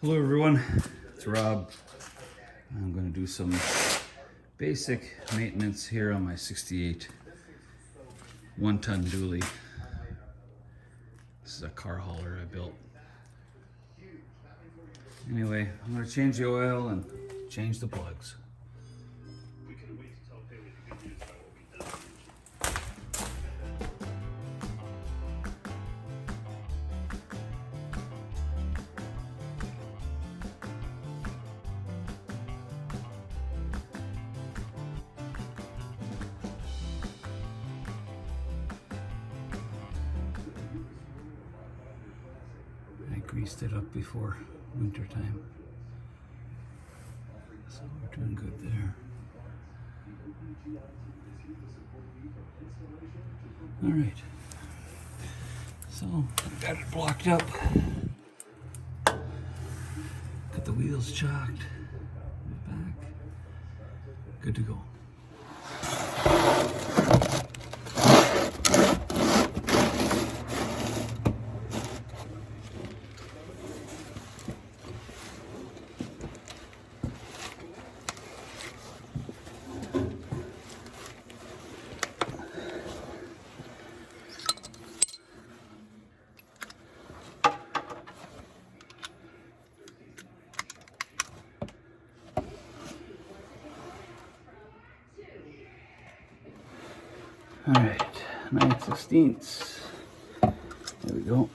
Hello everyone, it's Rob. I'm going to do some basic maintenance here on my 68 one-ton dually. This is a Carhauler I built. Anyway, I'm going to change the oil and change the plugs. I greased it up before winter time, so we're doing good there. All right, so I've got it blocked up, got the wheels chalked, back, good to go. All right, 9/16. There we go.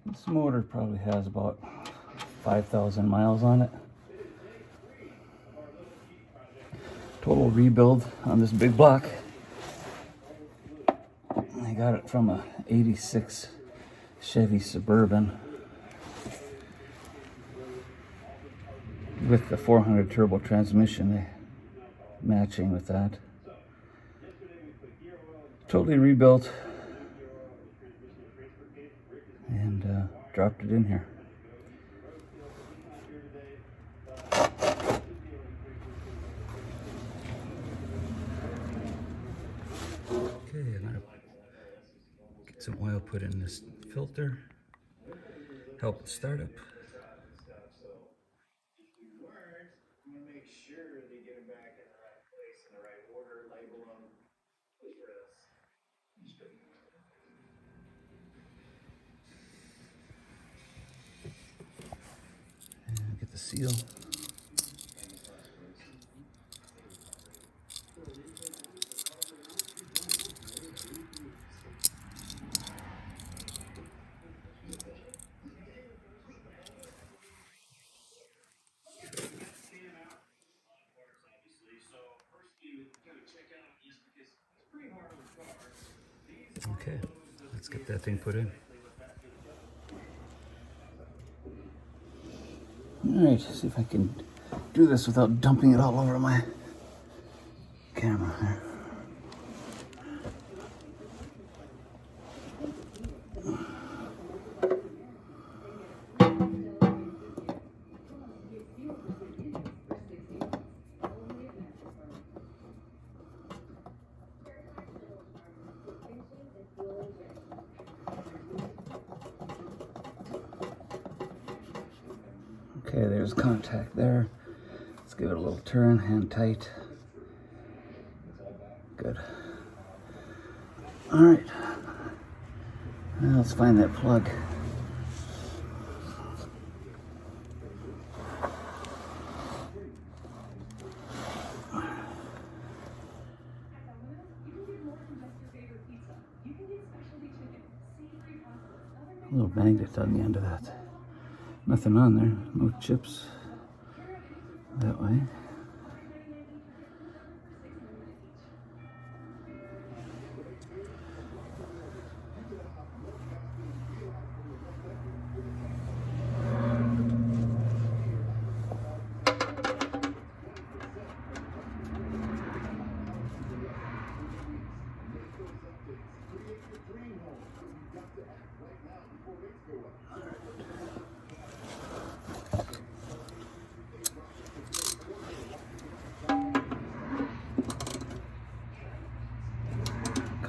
This motor probably has about 5,000 miles on it. Total rebuild on this big block. I got it from a '86 Chevy Suburban with the 400 turbo transmission matching with that. Totally rebuilt and dropped it in here. Okay, I'm gonna get some oil put in this filter, help with startup. And get the seal. Okay, let's get that thing put in. All right, see if I can do this without dumping it all over my camera there. Okay, there's contact there. Let's give it a little turn, hand tight. Good. All right. Now let's find that plug. A little magnet on the end of that. Nothing on there, no chips that way.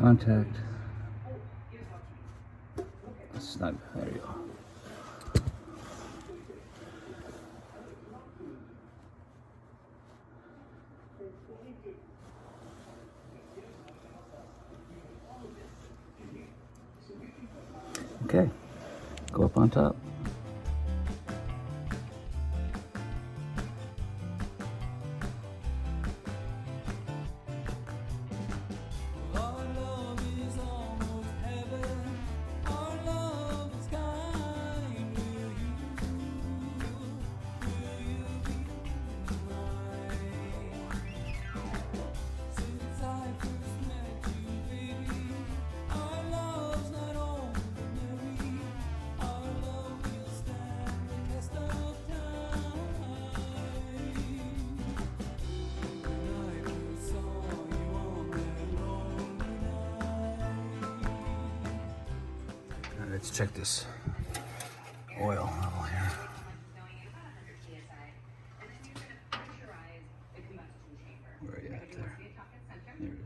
contact. That's not, there you go. Okay, go up on top. Let's check this oil level here. Where are you at there? There it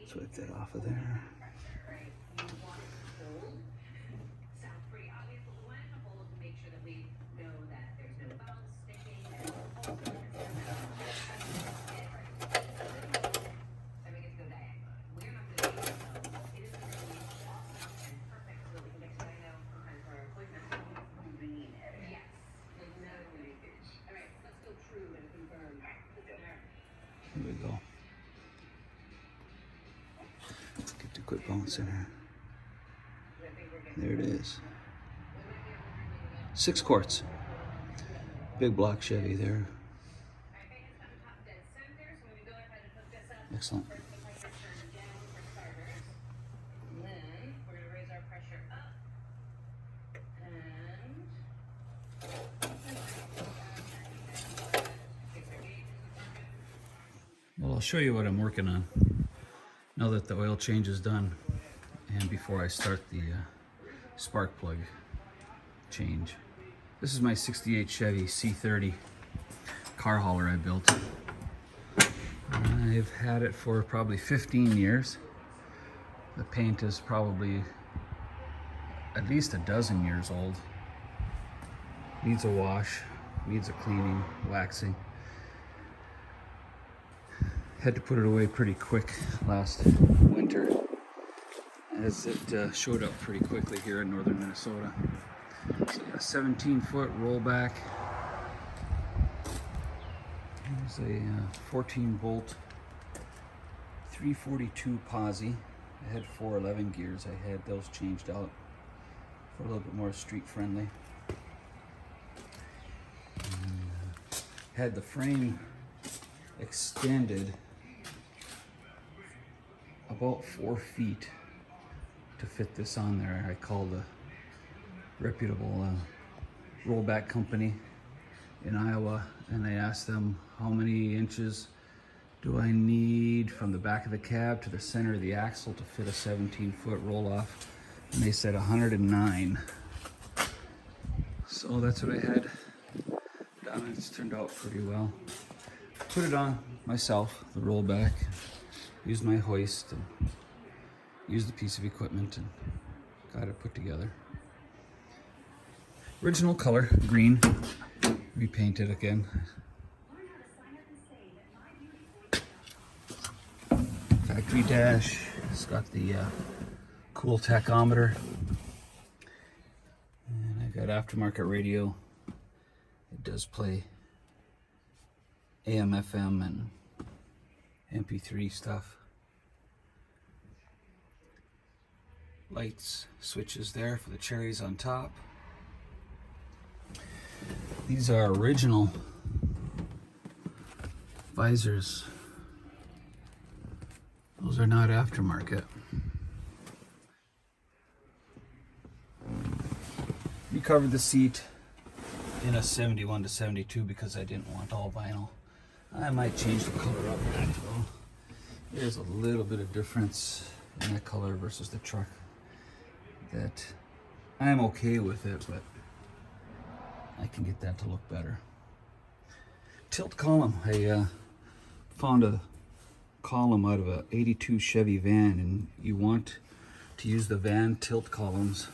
is. Swipe that off of there. Here we go. Let's get the quick balance in here. There it is. 6 quarts. Big block Chevy there. Excellent. Well, I'll show you what I'm working on now that the oil change is done and before I start the spark plug change. This is my 68 Chevy C30 Carhauler I built. I've had it for probably 15 years. The paint is probably at least a dozen years old. Needs a wash, needs a cleaning, waxing. Had to put it away pretty quick last winter as it showed up pretty quickly here in northern Minnesota. So a 17-foot rollback. There's a 14-bolt 342 posi. I had 411 gears. I had those changed out for a little bit more street friendly. And, had the frame extended about 4 feet to fit this on there. I called a reputable rollback company in Iowa and I asked them how many inches do I need from the back of the cab to the center of the axle to fit a 17-foot roll-off, and they said 109. So that's what I had done. It's turned out pretty well. Put it on myself, the rollback, used my hoist and used a piece of equipment and got it put together. Original color, green, repainted again. Factory dash, it's got the cool tachometer. And I got aftermarket radio. It does play AM, FM, and MP3 stuff. Lights, switches there for the cherries on top. These are original visors. Those are not aftermarket. We covered the seat in a 71 to 72 because I didn't want all vinyl. I might change the color up a bit though. There's a little bit of difference in the color versus the truck that I'm okay with it, but I can get that to look better. Tilt column, I found a column out of a 82 Chevy van, and you want to use the van tilt columns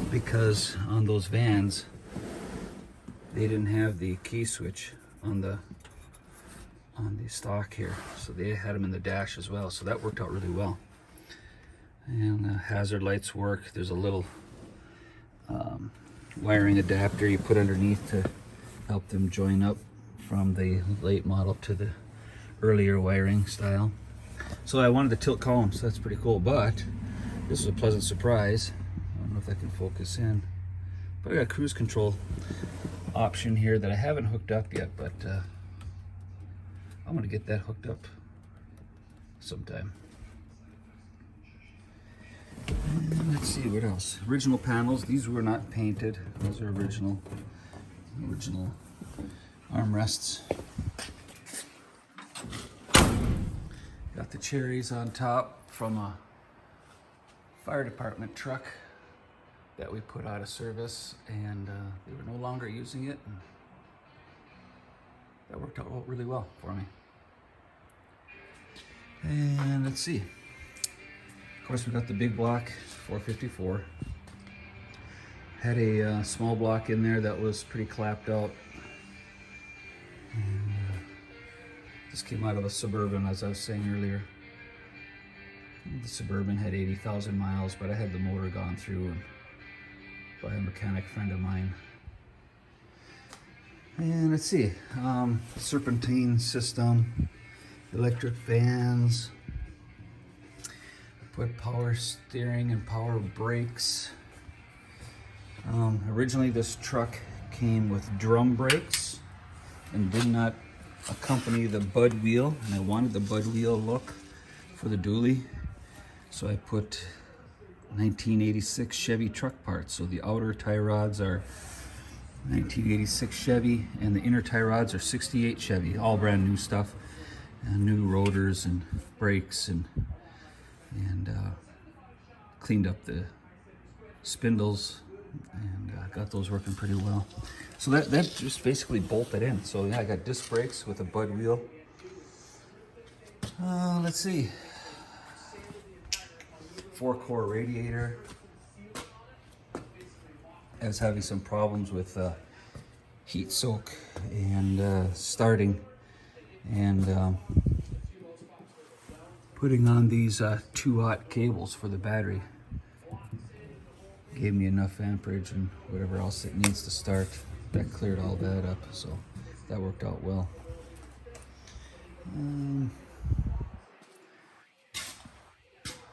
because on those vans they didn't have the key switch on the stock here, so they had them in the dash as well, so that worked out really well. And the hazard lights work. There's a little wiring adapter you put underneath to help them join up from the late model to the earlier wiring style. So I wanted the tilt columns, so that's pretty cool. But this is a pleasant surprise. I don't know if that can focus in, but I got a cruise control option here that I haven't hooked up yet, but I'm gonna get that hooked up sometime. And let's see what else. Original panels. These were not painted. Those are original armrests. Got the cherries on top from a fire department truck that we put out of service, and they were no longer using it, and that worked out really well for me. And let's see. Of course, we got the big block 454. Had a small block in there that was pretty clapped out. And, this came out of a Suburban, as I was saying earlier. The Suburban had 80,000 miles, but I had the motor gone through and by a mechanic friend of mine. And let's see, serpentine system, electric fans. Put power steering and power brakes. Originally this truck came with drum brakes and did not accompany the bud wheel, and I wanted the bud wheel look for the dually, so I put 1986 Chevy truck parts. So the outer tie rods are 1986 Chevy and the inner tie rods are 68 Chevy, all brand new stuff, and new rotors and brakes, and cleaned up the spindles and got those working pretty well. So that just basically bolted in. So yeah, I got disc brakes with a bud wheel. Let's see, 4-core radiator. I was having some problems with heat soak and starting, and putting on these 2-aught cables for the battery gave me enough amperage and whatever else it needs to start. That cleared all that up, so that worked out well.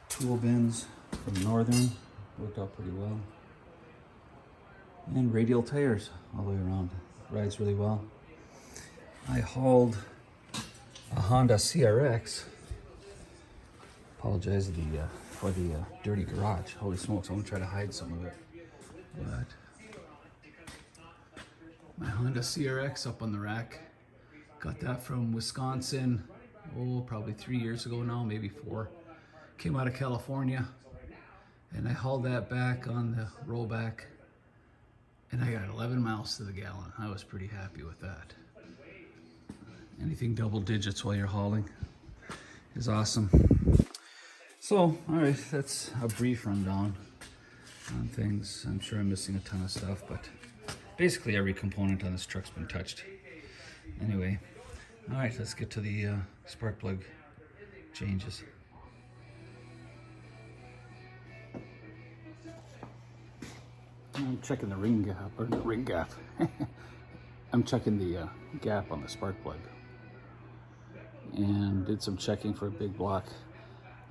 Tool bins from Northern worked out pretty well. And radial tires all the way around. Rides really well. I hauled a Honda CRX. Apologize for the dirty garage. Holy smokes, I'm gonna try to hide some of it. But my Honda CRX up on the rack. Got that from Wisconsin, probably 3 years ago now, maybe 4. Came out of California, and I hauled that back on the rollback, and I got 11 miles to the gallon. I was pretty happy with that. Anything double digits while you're hauling is awesome. So, all right, that's a brief rundown on things. I'm sure I'm missing a ton of stuff, but basically every component on this truck's been touched. Anyway, all right, let's get to the spark plug changes. I'm checking the ring gap, or the ring gap. I'm checking the gap on the spark plug, and did some checking for a big block.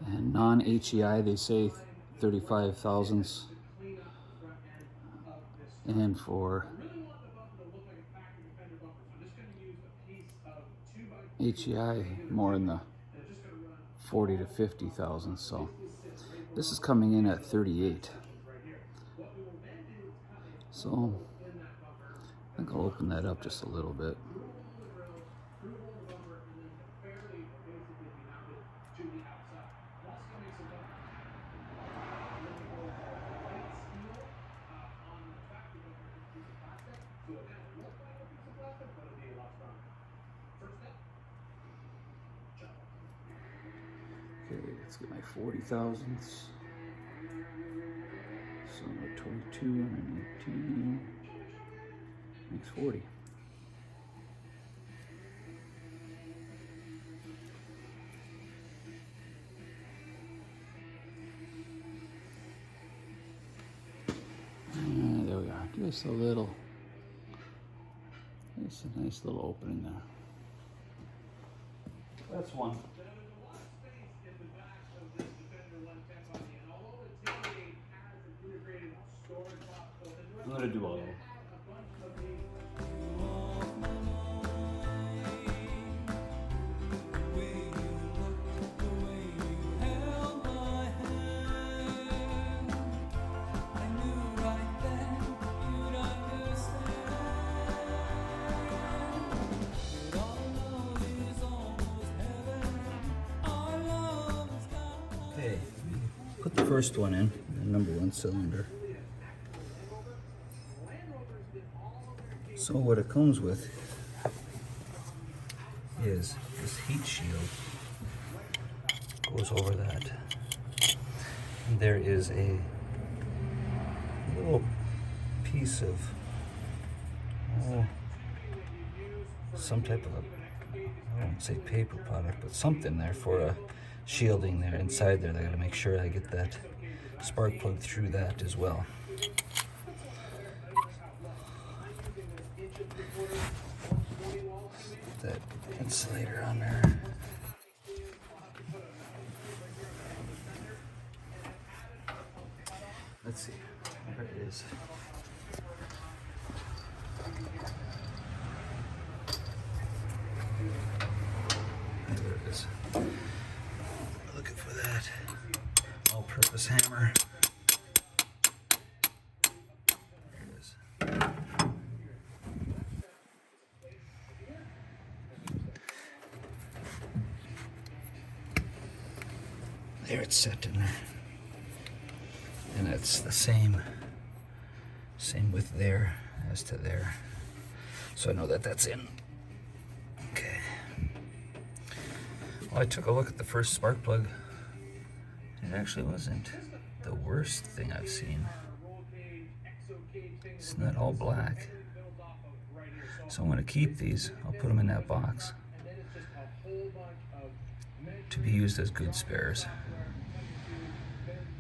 And non-HEI, they say 35 thousandths, and for HEI more in the 40 to 50 thousandths. So this is coming in at 38. So I think I'll open that up just a little bit. let's get my 40 thousandths. So 22 and 19 makes 40. There we are, just a little, it's a nice little opening there. That's one. I'm gonna do all of them. Okay, put the first one in, the number 1 cylinder. So what it comes with is this heat shield, goes over that. And there is a little piece of some type of I won't say paper product, but something there for a shielding there inside there. I gotta make sure I get that spark plug through that as well. That insulator on there. Let's see, there it is. There it is. Looking for that all-purpose hammer. There it is. There it's set in there. And it's the same width there as to there. So I know that that's in. Okay. Well, I took a look at the first spark plug. It actually wasn't the worst thing I've seen. It's not all black. So I'm going to keep these. I'll put them in that box to be used as good spares.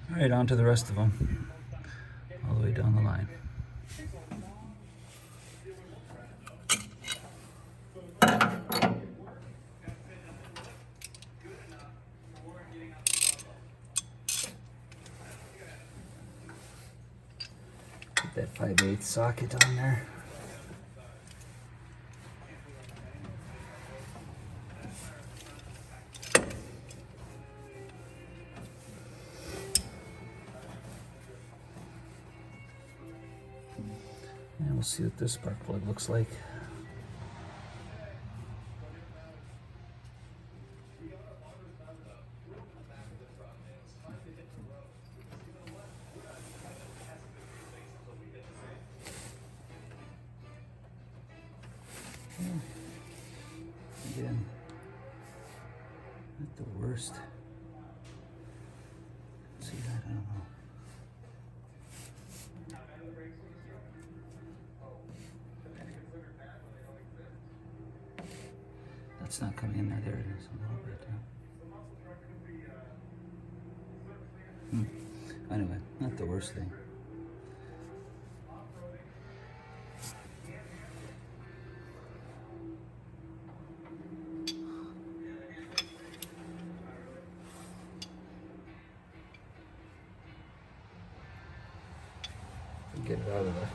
All right, on to the rest of them, all the way down the line. Put that 5/8 socket on there. And we'll see what this spark plug looks like. Again, not the worst. See that? I don't know. That's not coming in there. There it is. A little bit. Anyway, not the worst thing. Get it out of the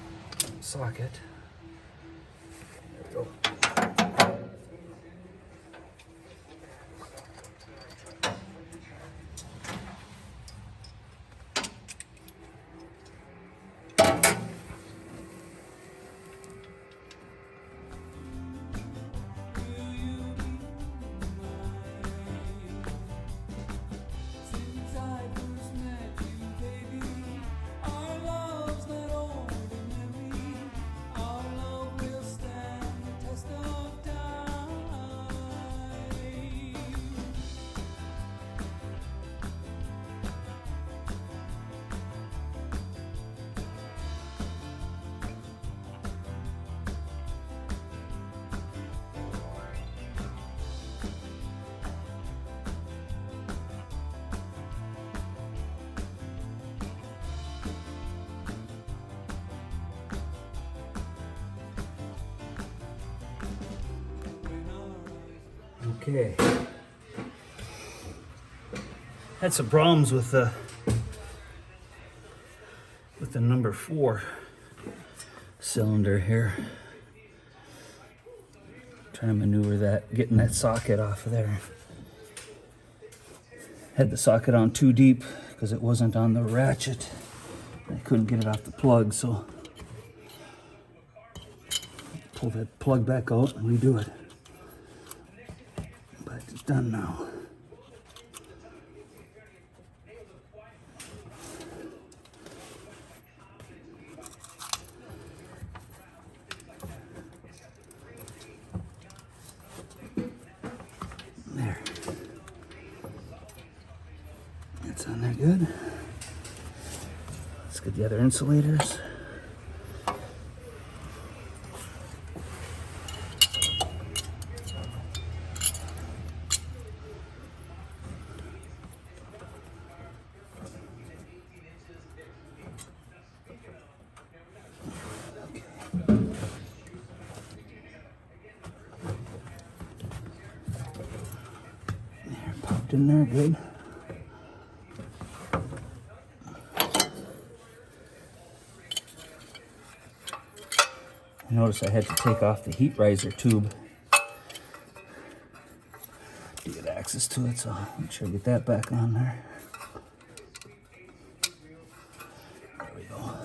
socket. There we go. Test Okay. Had some problems with the number 4 cylinder here. Trying to maneuver that, getting that socket off of there. Had the socket on too deep because it wasn't on the ratchet. I couldn't get it off the plug, so pull that plug back out and redo it. But it's done now. There. It's on there good. Let's get the other insulators. There, popped in there, good. Notice I had to take off the heat riser tube to get access to it, so I'll make sure I get that back on there. There we go. All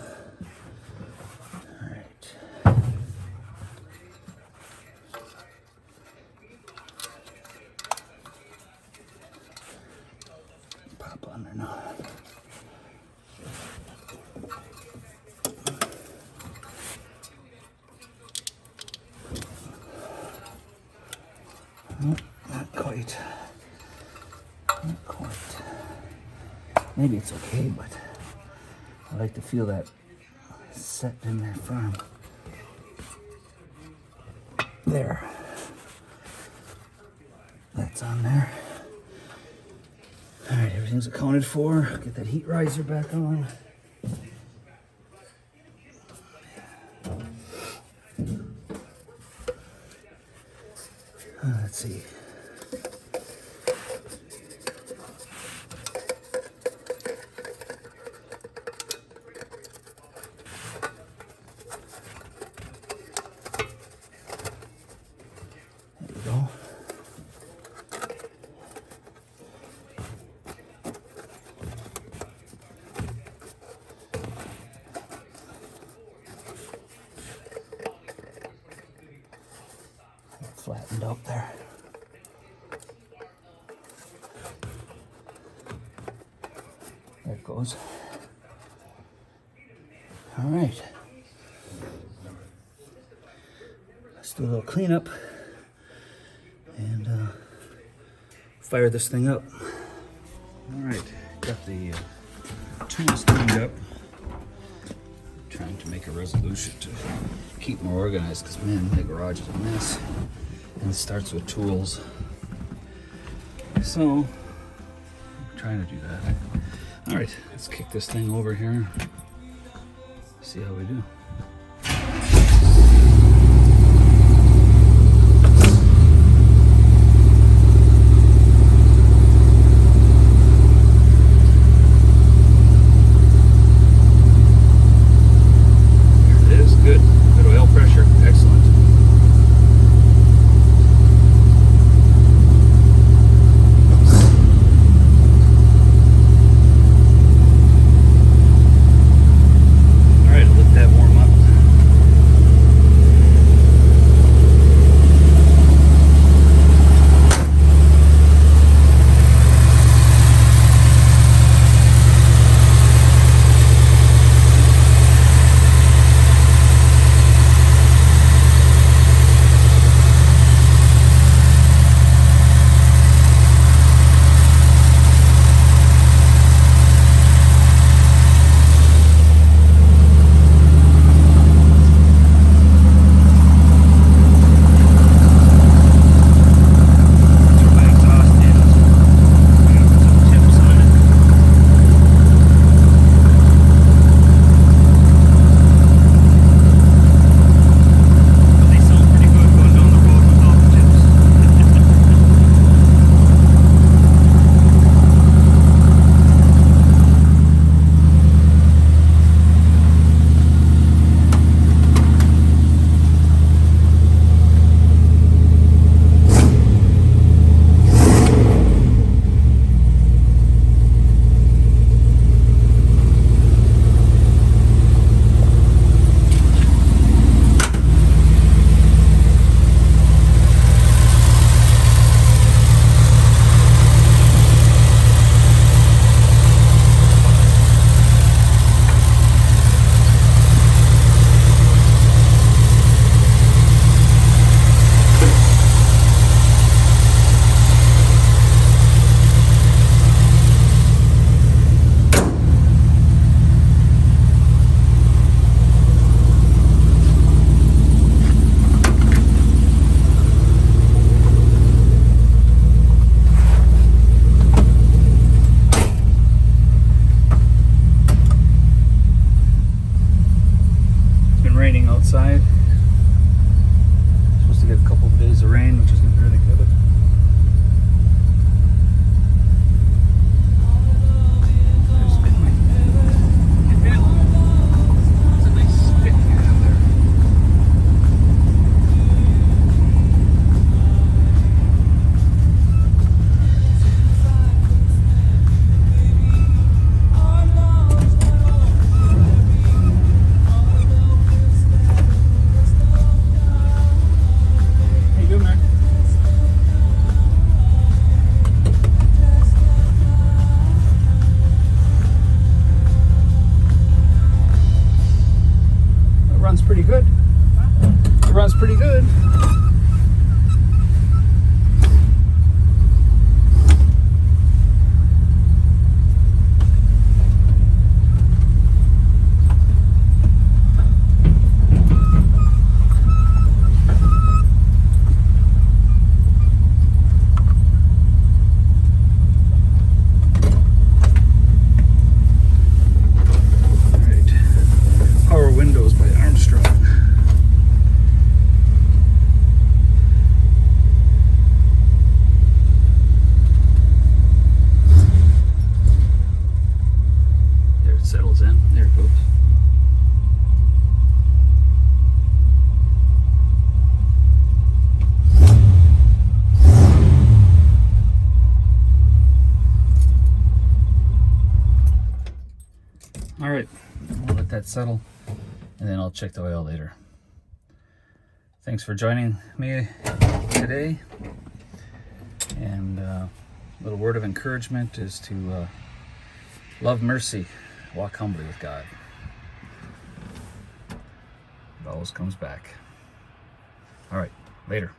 right. Pop on there now. Not quite. Not quite. Maybe it's okay, but I like to feel that set in there firm. There. That's on there. All right, everything's accounted for. Get that heat riser back on. Let's see. There we go. Flattened out there. There it goes. All right. Let's do a little cleanup and fire this thing up. All right, got the tools cleaned up. Trying to make a resolution to keep more organized because, man, my garage is a mess. And it starts with tools. So, I'm trying to do that. All right, let's kick this thing over here. See how we do. There it is, good. Good oil pressure, excellent. All right, let that warm sounds pretty good. Windows by Armstrong. There it settles in. There it goes. All right, we'll let that settle, and then I'll check the oil later. Thanks for joining me today. And a little word of encouragement is to love mercy, walk humbly with God. It always comes back. All right, later.